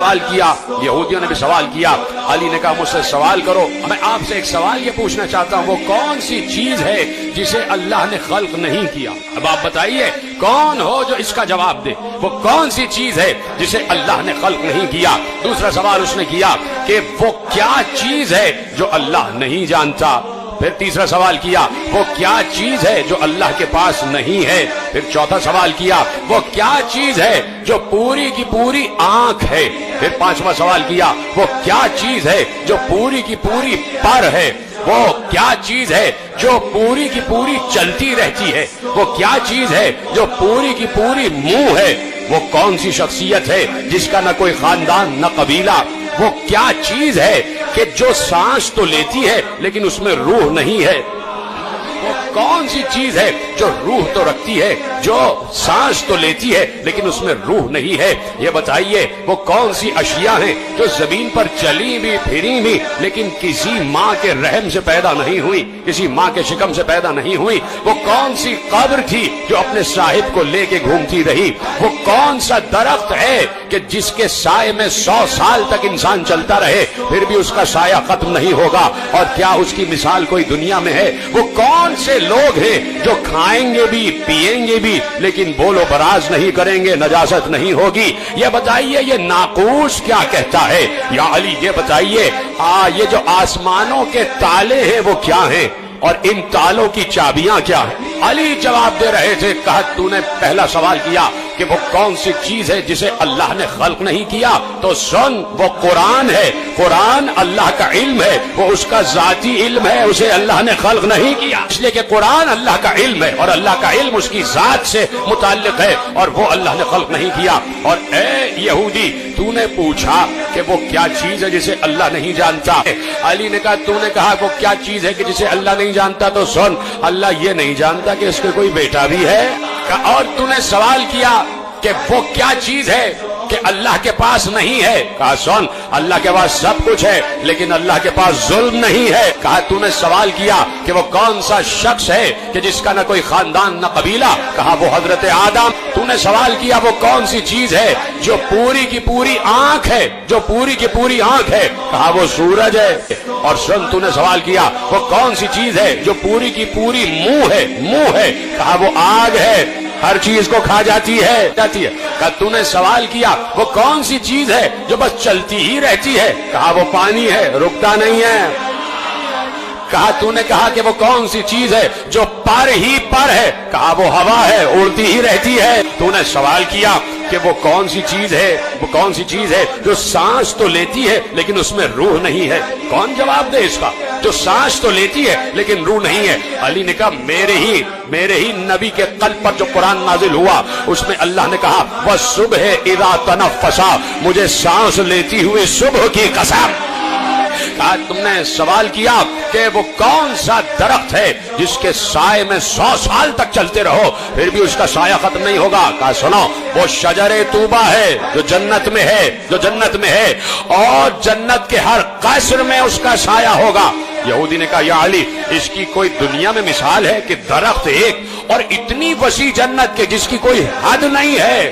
سوال کیا، یہودیوں نے بھی سوال کیا۔ علی نے کہا مجھ سے سوال کرو، میں آپ سے ایک سوال یہ پوچھنا چاہتا ہوں، وہ کون سی چیز ہے جسے اللہ نے خلق نہیں کیا؟ اب آپ بتائیے کون ہو جو اس کا جواب دے، وہ کون سی چیز ہے جسے اللہ نے خلق نہیں کیا؟ دوسرا سوال اس نے کیا کہ وہ کیا چیز ہے جو اللہ نہیں جانتا؟ پھر تیسرا سوال کیا وہ کیا چیز ہے جو اللہ کے پاس نہیں ہے؟ پھر چوتھا سوال کیا وہ کیا چیز ہے جو پوری کی پوری آنکھ ہے؟ پھر پانچواں سوال کیا وہ کیا چیز ہے جو پوری کی پوری پر ہے؟ وہ کیا چیز ہے جو پوری کی پوری چلتی رہتی ہے؟ وہ کیا چیز ہے جو پوری کی پوری منہ ہے؟ وہ کون سی شخصیت ہے جس کا نہ کوئی خاندان نہ قبیلہ؟ وہ کیا چیز ہے کہ جو سانس تو لیتی ہے لیکن اس میں روح نہیں ہے؟ وہ کون سی چیز ہے جو روح تو رکھتی ہے، جو سانس تو لیتی ہے لیکن اس میں روح نہیں ہے؟ یہ بتائیے وہ کون سی اشیاء ہیں جو زمین پر چلی بھی پھری بھی لیکن کسی ماں کے رحم سے پیدا نہیں ہوئی، کسی ماں کے شکم سے پیدا نہیں ہوئی؟ وہ کون سی قبر تھی جو اپنے صاحب کو لے کے گھومتی رہی؟ وہ کون سا درخت ہے کہ جس کے سائے میں 100 سال تک انسان چلتا رہے پھر بھی اس کا سایہ ختم نہیں ہوگا؟ اور کیا اس کی مثال کوئی دنیا میں ہے؟ وہ کون سے لوگ ہیں جو کھائیں گے بھی پیئیں گے بھی لیکن بول و براز نہیں کریں گے، نجاست نہیں ہوگی؟ یہ بتائیے یہ ناقوس کیا کہتا ہے؟ یا علی یہ بتائیے یہ جو آسمانوں کے تالے ہیں وہ کیا ہیں اور ان تالوں کی چابیاں کیا ہیں؟ علی جواب دے رہے تھے، کہا تو نے پہلا سوال کیا کہ وہ کون سی چیز ہے جسے اللہ نے خلق نہیں کیا، تو سن وہ قرآن ہے، قرآن اللہ کا علم ہے، وہ اس کا ذاتی علم ہے، اسے اللہ نے خلق نہیں کیا، اس لیے کہ قرآن اللہ کا علم ہے اور اللہ کا علم اس کی ذات سے متعلق ہے اور وہ اللہ نے خلق نہیں کیا۔ اور اے یہودی تو نے پوچھا کہ وہ کیا چیز ہے جسے اللہ نہیں جانتا؟ علی نے کہا تو نے کہا وہ کیا چیز ہے کہ جسے اللہ نہیں جانتا، تو سن اللہ یہ نہیں جانتا کہ اس کے کوئی بیٹا بھی ہے۔ اور تو نے سوال کیا کہ وہ کیا چیز ہے کہ اللہ کے پاس نہیں ہے؟ کہا سن اللہ کے پاس سب کچھ ہے لیکن اللہ کے پاس ظلم نہیں ہے۔ کہا تو نے سوال کیا کہ وہ کون سا شخص ہے کہ جس کا نہ کوئی خاندان نہ قبیلہ؟ کہا وہ حضرت آدم۔ تو نے سوال کیا وہ کون سی چیز ہے جو پوری کی پوری آنکھ ہے، جو پوری کی پوری آنکھ ہے؟ کہا وہ سورج ہے۔ اور سن تو نے سوال کیا وہ کون سی چیز ہے جو پوری کی پوری منہ ہے، منہ ہے؟ کہا وہ آگ ہے، ہر چیز کو کھا جاتی ہے۔ کہا تو نے سوال کیا وہ کون سی چیز ہے جو بس چلتی ہی رہتی ہے؟ کہا وہ پانی ہے، رکتا نہیں ہے۔ کہا تو نے کہا کہ وہ کون سی چیز ہے جو پر ہی پر ہے؟ کہا وہ ہوا ہے، اڑتی ہی رہتی ہے۔ تو نے سوال کیا کہ وہ کون سی چیز ہے، وہ کون سی چیز ہے جو سانس تو لیتی ہے لیکن اس میں روح نہیں ہے؟ کون جواب دے اس کا؟ جو سانس تو لیتی ہے لیکن روح نہیں ہے۔ علی نے کہا میرے ہی نبی کے قلب پر جو قرآن نازل ہوا اس میں اللہ نے کہا وَالصُّبْحِ اِذَا تَنَفَّسَ، مجھے سانس لیتی ہوئی صبح کی قسم۔ کہا تم نے سوال کیا کہ وہ کون سا درخت ہے جس کے سائے میں 100 سال تک چلتے رہو پھر بھی اس کا سایہ ختم نہیں ہوگا؟ کہا سنو وہ شجر طوبہ ہے جو جنت میں ہے، جو جنت میں ہے اور جنت کے ہر قصر میں اس کا سایہ ہوگا۔ یہودی نے کہا یا علی اس کی کوئی دنیا میں مثال ہے کہ درخت ایک اور اتنی وسیع جنت کے جس کی کوئی حد نہیں ہے،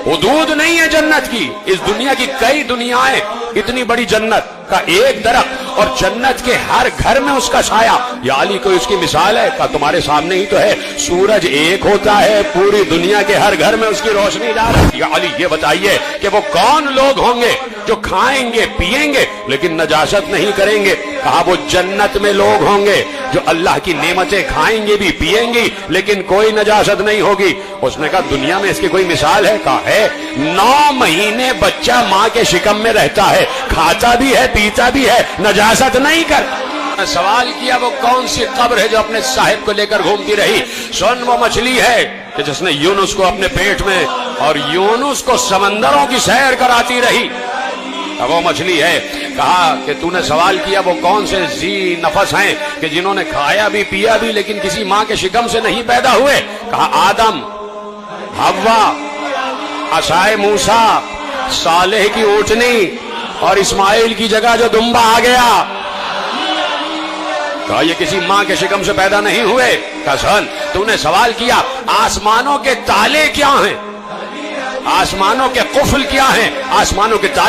حدود نہیں ہے جنت کی؟ اس دنیا کی کئی دنیایں، اتنی بڑی جنت کا ایک درخت اور جنت کے ہر گھر میں اس کا سایہ۔ یا علی کوئی اس کی مثال ہے؟ کہا تمہارے سامنے ہی تو ہے، سورج ایک ہوتا ہے، پوری دنیا کے ہر گھر میں اس کی روشنی ڈال رہی ہے۔ یا علی یہ بتائیے کہ وہ کون لوگ ہوں گے جو کھائیں گے پیئیں گے لیکن نجاست نہیں کریں گے؟ کہا وہ جنت میں لوگ ہوں گے جو اللہ کی نعمتیں کھائیں گے بھی پیئیں گی لیکن کوئی نجاست نہیں ہوگی۔ اس نے کہا دنیا میں اس کی کوئی مثال ہے؟ کہا ہے، 9 مہینے بچہ ماں کے شکم میں رہتا ہے، کھاتا بھی ہے پیتا بھی ہے، نجاست نہیں کرتا۔ سوال کیا وہ کون سی قبر ہے جو اپنے صاحب کو لے کر گھومتی رہی؟ سن وہ مچھلی ہے کہ جس نے یونس کو اپنے پیٹ میں اور یونس کو سمندروں کی سیر کراتی رہی، وہ مچھلی ہے۔ کہا کہ تو نے سوال کیا وہ کون سے ذی نفس ہیں کہ جنہوں نے کھایا بھی پیا بھی لیکن کسی ماں کے شکم سے نہیں پیدا ہوئے؟ کہا آدم، حوا، عصائے موسیٰ، صالح کی اونٹنی اور اسماعیل کی جگہ جو دمبا آ گیا۔ کہا یہ کسی ماں کے شکم سے پیدا نہیں ہوئے؟ کہا سن تو نے سوال کیا آسمانوں کے تالے کیا ہیں؟ آسمانوں کے قفل کیا ہیں؟ آسمانوں کے تالے